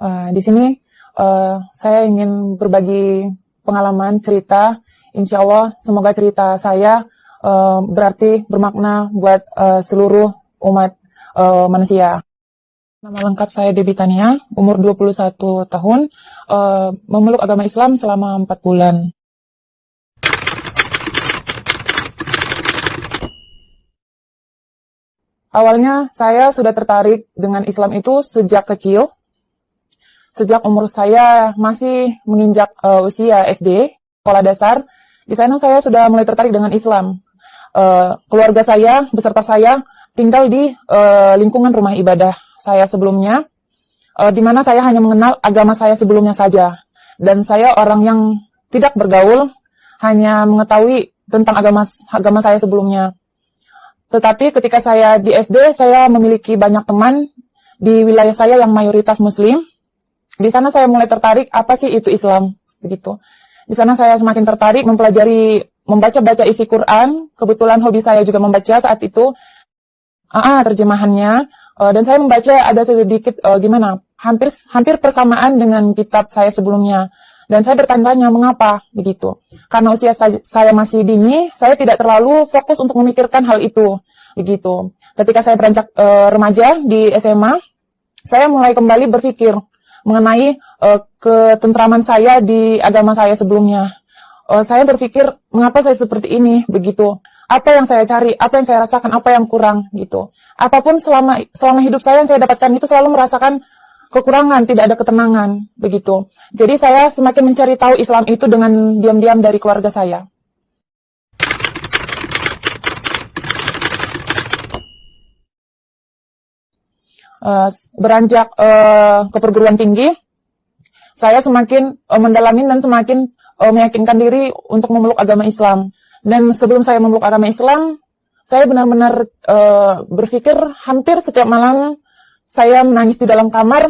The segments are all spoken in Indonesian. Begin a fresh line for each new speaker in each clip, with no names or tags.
Di sini saya ingin berbagi pengalaman cerita. Insya Allah semoga cerita saya berarti bermakna buat seluruh umat manusia. Nama lengkap saya Debbie Tania, umur 21 tahun, memeluk agama Islam selama 4 bulan. Awalnya saya sudah tertarik dengan Islam itu sejak kecil. Sejak umur saya masih menginjak usia SD, sekolah dasar, di sana saya sudah mulai tertarik dengan Islam. Keluarga saya, beserta saya, tinggal di lingkungan rumah ibadah saya sebelumnya, di mana saya hanya mengenal agama saya sebelumnya saja. Dan saya orang yang tidak bergaul, hanya mengetahui tentang agama saya sebelumnya. Tetapi ketika saya di SD, saya memiliki banyak teman di wilayah saya yang mayoritas Muslim. Di sana saya mulai tertarik, apa sih itu Islam, begitu. Di sana saya semakin tertarik mempelajari, membaca-baca isi Quran. Kebetulan hobi saya juga membaca saat itu, terjemahannya. Dan saya membaca ada sedikit hampir persamaan dengan kitab saya sebelumnya. Dan saya bertanya-tanya mengapa begitu. Karena usia saya masih dini, saya tidak terlalu fokus untuk memikirkan hal itu, begitu. Ketika saya beranjak remaja di SMA, saya mulai kembali berpikir mengenai ketentraman saya di agama saya sebelumnya. Saya berpikir, mengapa saya seperti ini, begitu. Apa yang saya cari, apa yang saya rasakan, apa yang kurang, gitu. Apapun selama hidup saya yang saya dapatkan itu selalu merasakan kekurangan, tidak ada ketenangan, begitu. Jadi saya semakin mencari tahu Islam itu dengan diam-diam dari keluarga saya. Beranjak ke perguruan tinggi, saya semakin mendalami dan semakin meyakinkan diri untuk memeluk agama Islam. Dan sebelum saya memeluk agama Islam, saya benar-benar berpikir hampir setiap malam saya menangis di dalam kamar.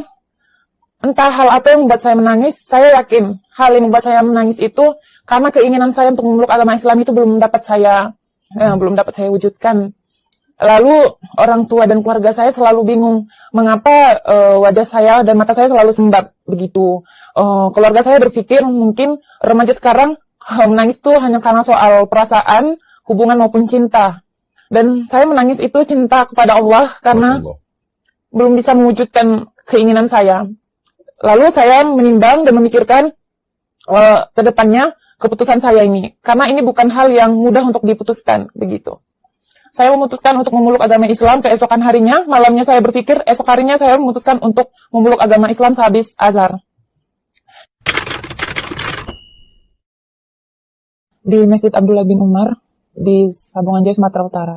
Entah hal apa yang membuat saya menangis, saya yakin hal yang membuat saya menangis itu karena keinginan saya untuk memeluk agama Islam itu belum dapat saya wujudkan. Lalu orang tua dan keluarga saya selalu bingung mengapa wajah saya dan mata saya selalu sembab begitu. Keluarga saya berpikir mungkin remaja sekarang menangis itu hanya karena soal perasaan, hubungan maupun cinta. Dan saya menangis itu cinta kepada Allah karena belum bisa mewujudkan keinginan saya. Lalu saya menimbang dan memikirkan ke depannya keputusan saya ini. Karena ini bukan hal yang mudah untuk diputuskan begitu. Saya memutuskan untuk memeluk agama Islam keesokan harinya. Malamnya saya berpikir, esok harinya saya memutuskan untuk memeluk agama Islam sehabis azhar. Di Masjid Abdullah bin Umar, di Sabungan Jaya, Sumatera Utara.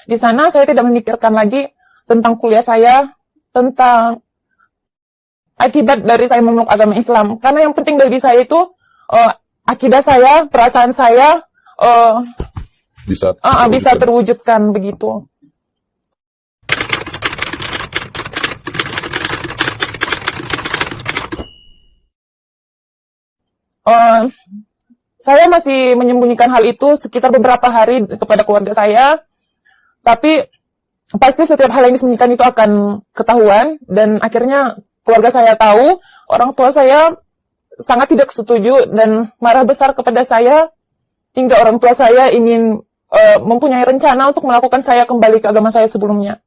Di sana saya tidak memikirkan lagi tentang kuliah saya, tentang akibat dari saya memeluk agama Islam. Karena yang penting bagi saya itu akidah saya, perasaan saya bisa terwujudkan begitu. Saya masih menyembunyikan hal itu sekitar beberapa hari kepada keluarga saya. Tapi pasti setiap hal yang disembunyikan itu akan ketahuan dan akhirnya keluarga saya tahu, orang tua saya sangat tidak setuju dan marah besar kepada saya hingga orang tua saya ingin mempunyai rencana untuk melakukan saya kembali ke agama saya sebelumnya.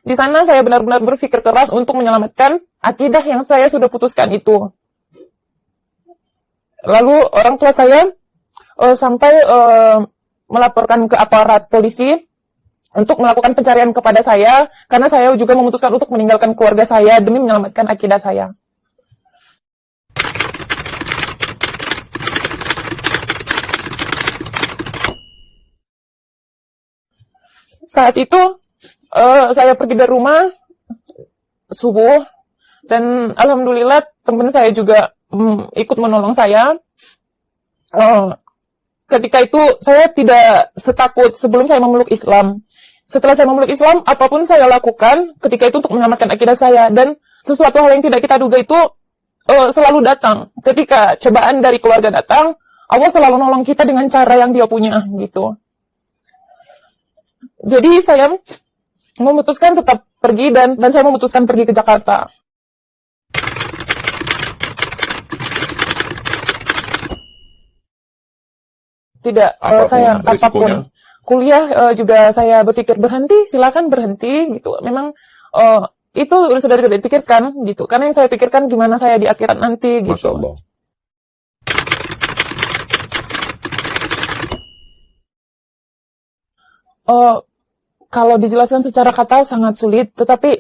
Di sana saya benar-benar berpikir keras untuk menyelamatkan akidah yang saya sudah putuskan itu. Lalu orang tua saya sampai melaporkan ke aparat polisi untuk melakukan pencarian kepada saya, karena saya juga memutuskan untuk meninggalkan keluarga saya demi menyelamatkan akidah saya. Saat itu, saya pergi dari rumah, subuh, dan alhamdulillah teman saya juga ikut menolong saya. Ketika itu, saya tidak setakut sebelum saya memeluk Islam. Setelah saya memeluk Islam, apapun saya lakukan ketika itu untuk menyelamatkan akidah saya. Dan sesuatu hal yang tidak kita duga itu selalu datang. Ketika cobaan dari keluarga datang, Allah selalu nolong kita dengan cara yang Dia punya, gitu. Jadi saya memutuskan tetap pergi dan saya memutuskan pergi ke Jakarta. Tidak, saya apapun. Kuliah juga saya berpikir berhenti, silakan berhenti gitu. Memang itu sudah tidak dipikirkan gitu. Karena yang saya pikirkan gimana saya di akhirat nanti gitu.
Masya Allah.
Kalau dijelaskan secara kata sangat sulit, tetapi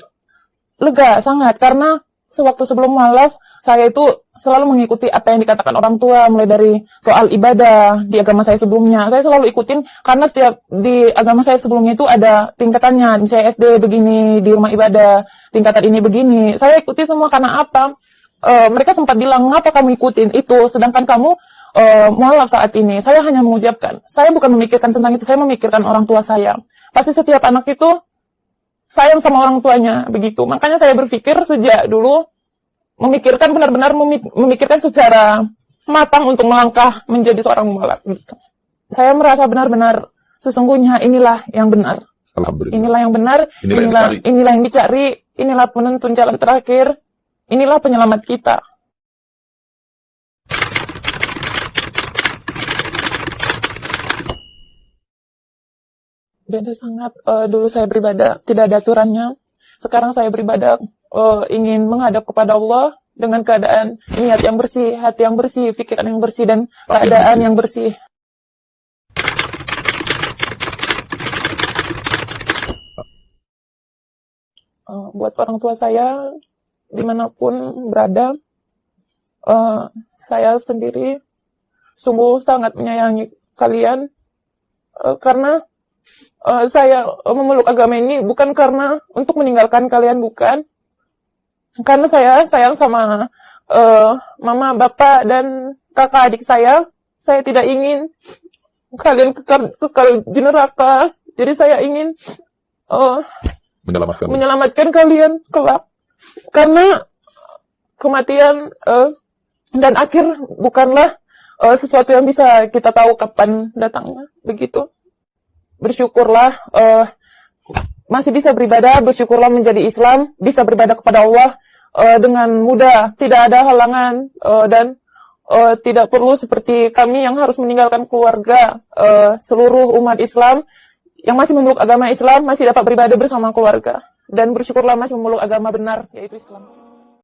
lega sangat karena sewaktu sebelum mualaf saya itu selalu mengikuti apa yang dikatakan orang tua, mulai dari soal ibadah di agama saya sebelumnya. Saya selalu ikutin karena setiap di agama saya sebelumnya itu ada tingkatannya. Misalnya SD begini, di rumah ibadah tingkatan ini begini. Saya ikuti semua karena apa? Mereka sempat bilang, ngapa kamu ikutin itu, sedangkan kamu mualaf saat ini. Saya hanya mengucapkan, saya bukan memikirkan tentang itu, saya memikirkan orang tua saya. Pasti setiap anak itu sayang sama orang tuanya, begitu. Makanya saya berpikir sejak dulu, memikirkan benar-benar memikirkan secara matang untuk melangkah menjadi seorang mualaf. Gitu. Saya merasa benar-benar sesungguhnya inilah yang benar. Inilah yang benar, inilah yang dicari, inilah penuntun jalan terakhir, inilah penyelamat kita. Beda sangat. Dulu saya beribadah tidak ada aturannya. Sekarang saya beribadah ingin menghadap kepada Allah dengan keadaan niat yang bersih, hati yang bersih, pikiran yang bersih, dan keadaan yang bersih. Buat orang tua saya dimanapun berada, saya sendiri sungguh sangat menyayangi kalian karena saya memeluk agama ini bukan karena untuk meninggalkan kalian, bukan. Karena saya sayang sama mama, bapak, dan kakak adik saya. Saya tidak ingin kalian kekal di neraka. Jadi saya ingin menyelamatkan kalian kelak. Karena kematian dan akhir bukanlah sesuatu yang bisa kita tahu kapan datangnya. Begitu. Bersyukurlah masih bisa beribadah, bersyukurlah menjadi Islam, bisa beribadah kepada Allah dengan mudah, tidak ada halangan dan tidak perlu seperti kami yang harus meninggalkan keluarga. Seluruh umat Islam yang masih memeluk agama Islam masih dapat beribadah bersama keluarga, dan bersyukurlah masih memeluk agama benar, yaitu Islam.